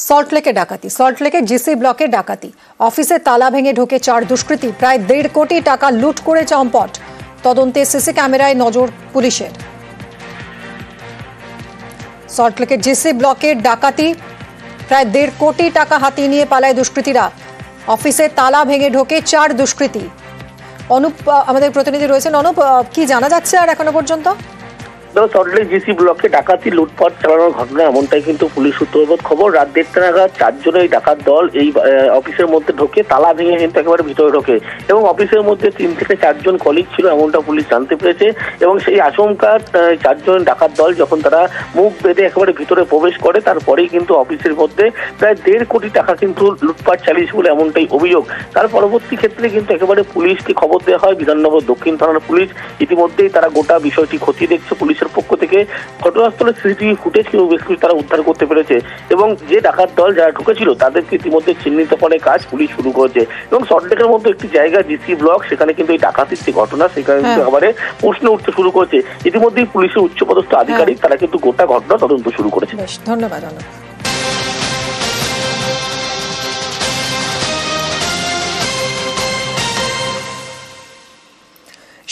সল্টলেকে ডাকাতি, সল্টলেকে জিসি ব্লকে ডাকাতি, অফিসে তালা ভেঙে ঢোকে 4 দুষ্কৃতী, প্রায় 1.5 কোটি টাকা লুট করে চম্পট। তদন্তে সিসি ক্যামেরায় নজর পুলিশের। সল্টলেকে জিসি ব্লকের ডাকাতি, প্রায় 1.5 কোটি টাকা হাতিয়ে নিয়ে পালায় দুষ্কৃতীরা। অফিসে তালা ভেঙে ঢোকে 4 দুষ্কৃতী। অনুপ আমাদের প্রতিনিধি রয়েছেন। অনুপ, কি জানা যাচ্ছে আর এখনো পর্যন্ত? সল্টলেক জিসি ব্লকে ডাকাতি লুটপাট চালানোর ঘটনা এমনটাই কিন্তু পুলিশ সূত্রবদ্ধ খবর। রাত 1:30 নাগাদ 4 জনের এই ডাকাত দল এই অফিসের মধ্যে ঢোকে, তালা ভেঙে কিন্তু একেবারে ভিতরে ঢোকে এবং অফিসের মধ্যে 3 থেকে 4 জন কলিগ ছিল এমনটা পুলিশ জানতে পেরেছে। এবং সেই আচমকা 4 জন ডাকাত দল যখন তারা মুখ বেঁধে একেবারে ভিতরে প্রবেশ করে, তারপরেই কিন্তু অফিসের মধ্যে প্রায় 1.5 কোটি টাকা কিন্তু লুটপাট চালিয়েছে বলে এমনটাই অভিযোগ। তার পরবর্তী ক্ষেত্রে কিন্তু একেবারে পুলিশকে খবর দেওয়া হয়। বিধাননগর দক্ষিণ থানার পুলিশ ইতিমধ্যেই তারা গোটা বিষয়টি খতিয়ে দেখছে। পুলিশের পক্ষ থেকে ঘটনাস্থলের সিসিটিভি ফুটেজ কিন্তু বেশ কিছু তারা উদ্ধার করতে পেরেছে এবং যে ডাকাত দল যারা ঢুকেছিল তাদেরকে ইতিমধ্যে চিহ্নিত করে কাজ পুলিশ শুরু করেছে। এবং সল্টলেকের মধ্যে একটি জায়গা জিসি ব্লক, সেখানে কিন্তু এই ডাকাতির যে ঘটনা সেখানে কিন্তু একেবারে প্রশ্ন উঠতে শুরু করেছে। ইতিমধ্যেই পুলিশের উচ্চপদস্থ আধিকারিক তারা কিন্তু গোটা ঘটনা তদন্ত শুরু করেছে। ধন্যবাদ।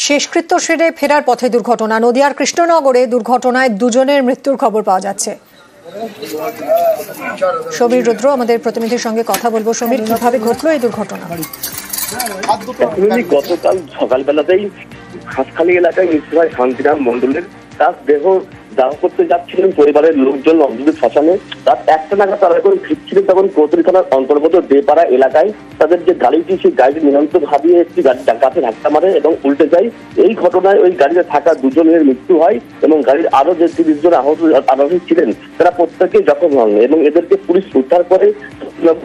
শেষকৃত্য সেরে ফেরার পথে দুর্ঘটনা। নদিয়ার কৃষ্ণনগরে দুর্ঘটনায় 2 জনের মৃত্যুর খবর পাওয়া যাচ্ছে। সমীর রুদ্র আমাদের প্রতিনিধির সঙ্গে কথা বলবো। সমীর, কিভাবে ঘটলো এই দুর্ঘটনা? গতকাল সকালবেলাতেই হাসখালি এলাকায় মৃত্যু হয় শান্তিরাম মন্ডলের। তার দেহ দাহ করতে যাচ্ছিলেন পরিবারের লোকজন নবদ্বীপ শ্মশানে। রাত 1টা নাগাদ তারা যখন ফিরছিলেন তখন কোতরি থানার অন্তর্গত দেপাড়া এলাকায় তাদের যে গাড়িটি সেই গাড়িটি নিয়ন্ত্রণ হারিয়ে একটি গাছে ধাক্কা মারে এবং উল্টে যায়। এই ঘটনায় ওই গাড়িতে থাকা 2 জনের মৃত্যু হয় এবং গাড়ির আরো যে 30 জন আরোহী ছিলেন তারা প্রত্যেকে জখম হন এবং এদেরকে পুলিশ উদ্ধার করে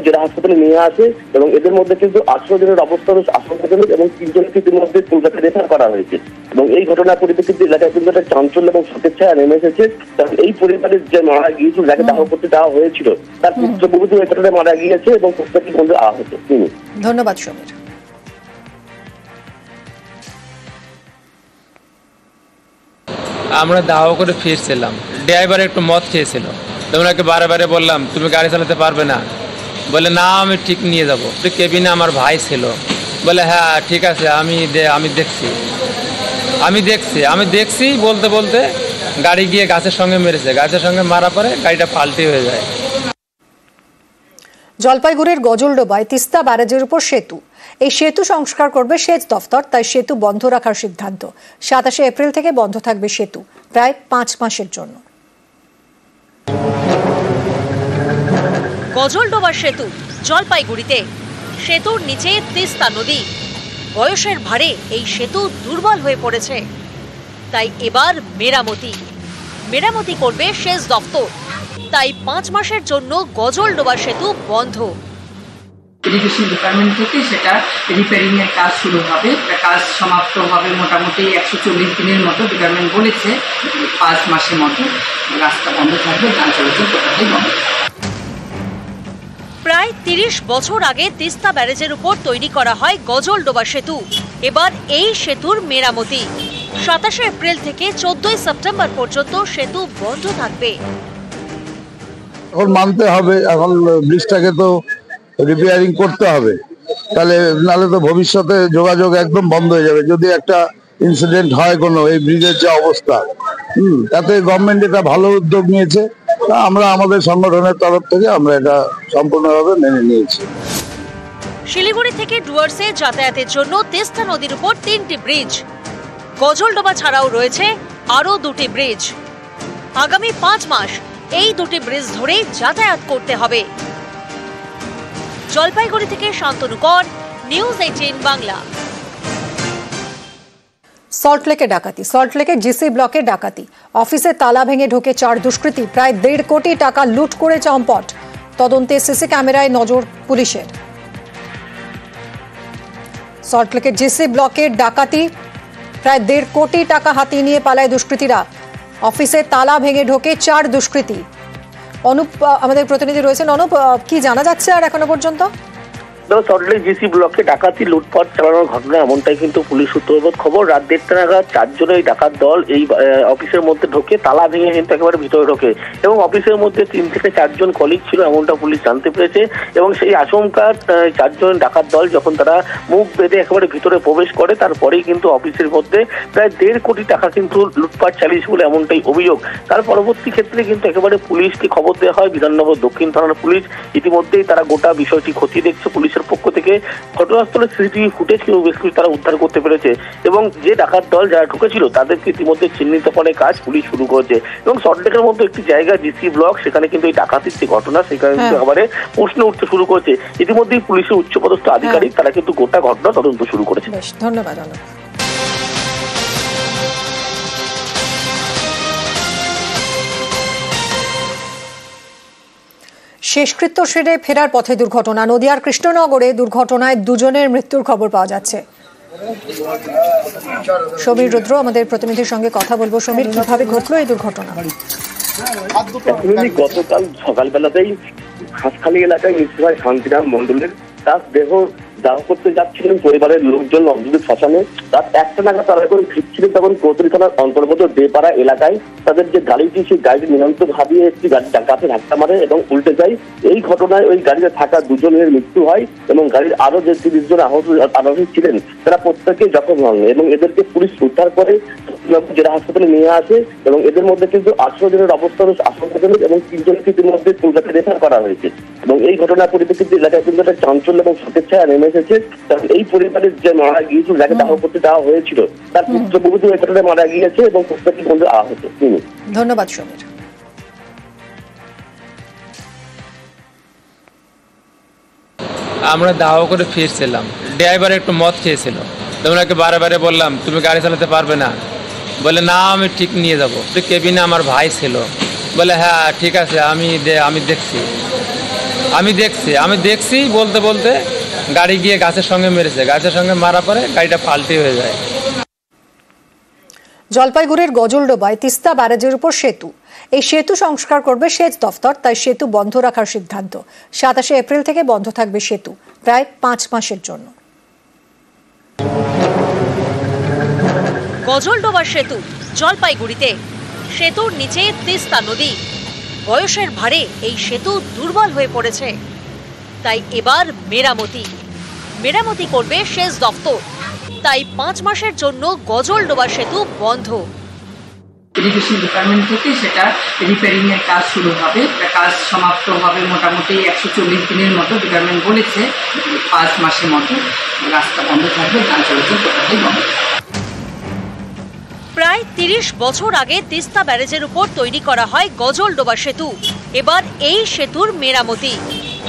জেলা হাসপাতালে নিয়ে আসে এবং এদের মধ্যে কিন্তু 18 জনের অবস্থা আশঙ্কাজনক এবং 3 জনকে ইতিমধ্যে কলকাতা রেফার করা হয়েছে। এবং এই ঘটনার পরিপ্রেক্ষিতে এলাকায় কিন্তু একটা চাঞ্চল্য এবং শোকের ছায়া নেমে এসেছে। কারণ এই পরিবারের যে মারা গিয়েছিল, যাকে দাহ করতে দেওয়া হয়েছিল, তার পুত্রবধূ এই ঘটনায় মারা গিয়েছে এবং প্রত্যেকটি বন্ধু আহত। ধন্যবাদ সমীর। আমরা দাহ করে ফিরছিলাম, ড্রাইভার একটু মদ খেয়েছিল। তোমরাকে বারে বারে বললাম তুমি গাড়ি চালাতে পারবে না, বলে না আমি ঠিক নিয়ে যাবো। কেবিনে আমার ভাই ছিল, বলে হ্যাঁ ঠিক আছে আমি দেখছি বলতে বলতে গাড়ি গিয়ে গাছের সঙ্গে মেরেছে। গাছের সঙ্গে মারা পরে গাড়িটা পাল্টি হয়ে যায়। জলপাইগুড়ির গজলডোবায় তিস্তা ব্যারেজের উপর সেতু। এই সেতু সংস্কার করবে সেচ দফতর, তাই সেতু বন্ধ রাখার সিদ্ধান্ত। 27 এপ্রিল থেকে বন্ধ থাকবে সেতু প্রায় 5 মাসের জন্য। গজলডোবা সেতু জলপাইগুড়িতে। সেতুর নিচে তিস্তা নদী। বয়সের ভারে এই সেতু দুর্বল হয়ে পড়েছে, তাই এবার মেরামতি করবে সেচ দফতর। তাই 5 মাসের জন্য গজলডোবা সেতু বন্ধ। ইরিগেশন ডিপার্টমেন্ট থেকে সেটা রিপেয়ারিং এর কাজ শুরু হবে। কাজ সমাপ্ত হবে মোটামুটি 140 দিনের মতো ডিপার্টমেন্ট বলেছে। 5 মাসের মতো রাস্তা বন্ধ থাকবে, যান চলাচল টোটালি বন্ধ। প্রায় 30 বছর আগে তিস্তা ব্যারেজের উপর তৈরি করা হয় গজলডোবা সেতু। এবার এই সেতুর মেরামতি। 27 এপ্রিল থেকে 14 সেপ্টেম্বর পর্যন্ত সেতু বন্ধ থাকবে। এখন মানতে হবে, এখন ব্রিজটাকে তো রিপেয়ারিং করতে হবে, তাহলে নাহলে তো ভবিষ্যতে যোগাযোগ একদম বন্ধ হয়ে যাবে। যদি একটা ইনসিডেন্ট হয় কোনো, এই ব্রিজের যে অবস্থা, তাতে গভর্নমেন্ট এটা ভালো উদ্যোগ নিয়েছে। আমরা আমাদের সংগঠনের তরফ থেকে আমরা এটা সম্পূর্ণভাবে মেনে নিয়েছি। শিলিগুড়ি থেকে ডুয়ার্সে যাতায়াতের জন্য তিস্তা নদীর উপর 3টি ব্রিজ। গজলডোবা ছাড়াও রয়েছে আরো 2টি ব্রিজ। আগামী 5 মাস এই 2টি ব্রিজ ধরেই যাতায়াত করতে হবে। জলপাইগুড়ি থেকে শান্তনু কর, নিউজ 18 বাংলা। সল্টলেকে ডাকাতি, সল্টলেকে জিসি ব্লকে ডাকাতি, অফিসে তালা ভেঙে ঢোকে 4 দুষ্কৃতী, প্রায় 1.5 কোটি টাকা লুট করে চম্পট। তদন্তে সিসি ক্যামেরায় নজর পুলিশের। সল্টলেকে জিসি ব্লকের ডাকাতি, প্রায় 1.5 কোটি টাকা হাতিয়ে নিয়ে পালায় দুষ্কৃতীরা। অফিসে তালা ভেঙে ঢোকে 4 দুষ্কৃতী। অনুপ আমাদের প্রতিনিধি রয়েছেন। অনুপ, কি জানা যাচ্ছে আর এখনো পর্যন্ত? সল্টলেক জিসি ব্লকে ডাকাতি লুটপাট চালানোর ঘটনা এমনটাই কিন্তু পুলিশ সূত্রবদ্ধ খবর। রাত 1:30 নাগাদ 4 জনের ডাকাত দল এই অফিসের মধ্যে ঢোকে, তালা ভেঙে কিন্তু একেবারে ভিতরে ঢোকে এবং অফিসের মধ্যে 3 থেকে 4 জন কলিগ ছিল এমনটা পুলিশ জানতে পেরেছে। এবং সেই আশঙ্কা 4 জন ডাকাত দল যখন তারা মুখ বেঁধে একেবারে ভিতরে প্রবেশ করে, তারপরেই কিন্তু অফিসের মধ্যে প্রায় 1.5 কোটি টাকা কিন্তু লুটপাট চালিয়েছে বলে এমনটাই অভিযোগ। তার পরবর্তী ক্ষেত্রে কিন্তু একেবারে পুলিশকে খবর দেওয়া হয়। বিধাননগর দক্ষিণ থানার পুলিশ ইতিমধ্যেই তারা গোটা বিষয়টি খতিয়ে দেখছে। পুলিশের পক্ষ থেকে ঘটনাস্থলে সিসিটিভি ফুটেজ কিন্তু বেশ কিছু তারা উদ্ধার করতে পেরেছে এবং যে ডাকাত দল যারা ঢুকেছিল তাদেরকে ইতিমধ্যে চিহ্নিতকরণের কাজ পুলিশ শুরু করেছে। এবং সল্টলেকের মধ্যে একটি জায়গা জিসি ব্লক, সেখানে কিন্তু এই ডাকাতির যে ঘটনা সেখানে কিন্তু একেবারে প্রশ্ন উঠতে শুরু করেছে। ইতিমধ্যেই পুলিশের উচ্চপদস্থ আধিকারিক তারা কিন্তু গোটা ঘটনা তদন্ত শুরু করেছে। ধন্যবাদ। শেষকৃত্য সেরে ফেরার পথে দুর্ঘটনা। নদিয়ার কৃষ্ণনগরে দুর্ঘটনায় 2 জনের মৃত্যুর খবর পাওয়া যাচ্ছে। সমীর রুদ্র আমাদের প্রতিনিধির সঙ্গে কথা বলবো। সমীর, কিভাবে ঘটলো এই দুর্ঘটনা? গতকাল সকালবেলাতেই হাঁসখালি এলাকায় মৃত্যু হয় শান্তিরাম মন্ডলের। তার দেহ দাহ করতে যাচ্ছিলেন পরিবারের লোকজন নবদ্বীপ শ্মশানে। রাত 1টা নাগাদ তারা যখন ফিরছিলেন তখন কোতরি থানার অন্তর্গত দেপাড়া এলাকায় তাদের যে গাড়িটি, সেই গাড়িটি নিয়ন্ত্রণ হারিয়ে একটি গাছে ধাক্কা মারে এবং উল্টে যায়। এই ঘটনায় ওই গাড়িতে থাকা 2 জনের মৃত্যু হয় এবং গাড়ির আরো যে 30 জন আরোহী ছিলেন তারা প্রত্যেকে জখম হন এবং এদেরকে পুলিশ উদ্ধার করে জেলা হাসপাতালে নিয়ে আসে এবং এদের মধ্যে কিন্তু 18 জনের অবস্থা আশঙ্কাজনক এবং 3 জনকে ইতিমধ্যে কলকাতা রেফার করা হয়েছে। এবং এই ঘটনার পরিপ্রেক্ষিতে এলাকায় কিন্তু একটা চাঞ্চল্য এবং শোকের ছায়া নেমে এসেছে। কারণ এই পরিবারের যে মারা গিয়েছিল, যাকে দাহ করতে দেওয়া হয়েছিল, তার পুত্রবধূ এই ঘটনায় মারা গিয়েছে এবং প্রত্যেকটি বন্ধু আহত। ধন্যবাদ সমীর। আমরা দাহ করে ফিরছিলাম, ড্রাইভার একটু মদ খেয়েছিল। ওনাকে বারে বললাম তুমি গাড়ি চালাতে পারবে না, বলে না আমি ঠিক নিয়ে যাবো। কেবিনে আমার ভাই ছিল, বলে হ্যাঁ ঠিক আছে আমি দেখছি বলতে বলতে গাড়ি গিয়ে গাছের সঙ্গে মেরেছে। গাছের সঙ্গে মারা পরে গাড়িটা পাল্টি হয়ে যায়। জলপাইগুড়ির গজলডোবায় তিস্তা ব্যারেজের উপর সেতু। এই সেতু সংস্কার করবে সেচ দফতর, তাই সেতু বন্ধ রাখার সিদ্ধান্ত। 27 এপ্রিল থেকে বন্ধ থাকবে সেতু প্রায় 5 মাসের জন্য। গজলডোবা সেতু জলপাইগুড়িতে। সেতুর নিচে তিস্তা নদী। বয়সের ভারে এই সেতু দুর্বল হয়ে পড়েছে, তাই এবার মেরামতি করবে সেচ দফতর। তাই 5 মাসের জন্য গজলডোবা সেতু বন্ধ। ইরিগেশন ডিপার্টমেন্ট থেকে সেটা রিপেয়ারিং এর কাজ শুরু হবে। কাজ সমাপ্ত হবে মোটামুটি 140 দিনের মতো ডিপার্টমেন্ট বলেছে। 5 মাসের মতো রাস্তা বন্ধ থাকবে, যান চলাচল টোটালি বন্ধ। প্রায় 30 বছর আগে তিস্তা ব্যারেজের উপর তৈরি করা হয় গজলডোবা সেতু। এবার এই সেতুর মেরামতি।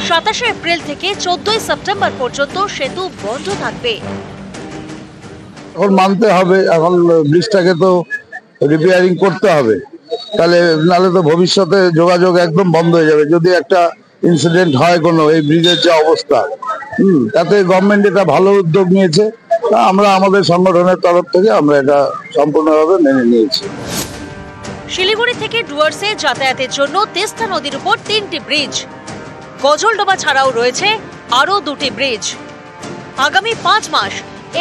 27 এপ্রিল থেকে 14 সেপ্টেম্বর পর্যন্ত সেতু বন্ধ থাকবে। এখন মানতে হবে, এখন ব্রিজটাকে তো রিপেয়ারিং করতে হবে, তাহলে নাহলে তো ভবিষ্যতে যোগাযোগ একদম বন্ধ হয়ে যাবে। যদি একটা ইনসিডেন্ট হয় কোনো, এই ব্রিজের যে অবস্থা, তাতে গভর্নমেন্ট এটা ভালো উদ্যোগ নিয়েছে। আমরা আমাদের সংগঠনের তরফ থেকে আমরা এটা সম্পূর্ণভাবে মেনে নিয়েছি। শিলিগুড়ি থেকে ডুয়ার্সে যাতায়াতের জন্য তিস্তা নদীর উপর 3টি ব্রিজ। গজলডোবা ছাড়াও রয়েছে আরো 2টি ব্রিজ। আগামী 5 মাস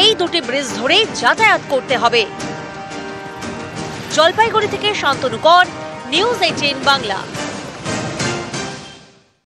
এই 2টি ব্রিজ ধরেই যাতায়াত করতে হবে। জলপাইগুড়ি থেকে শান্তনু কর, নিউজ 18 বাংলা।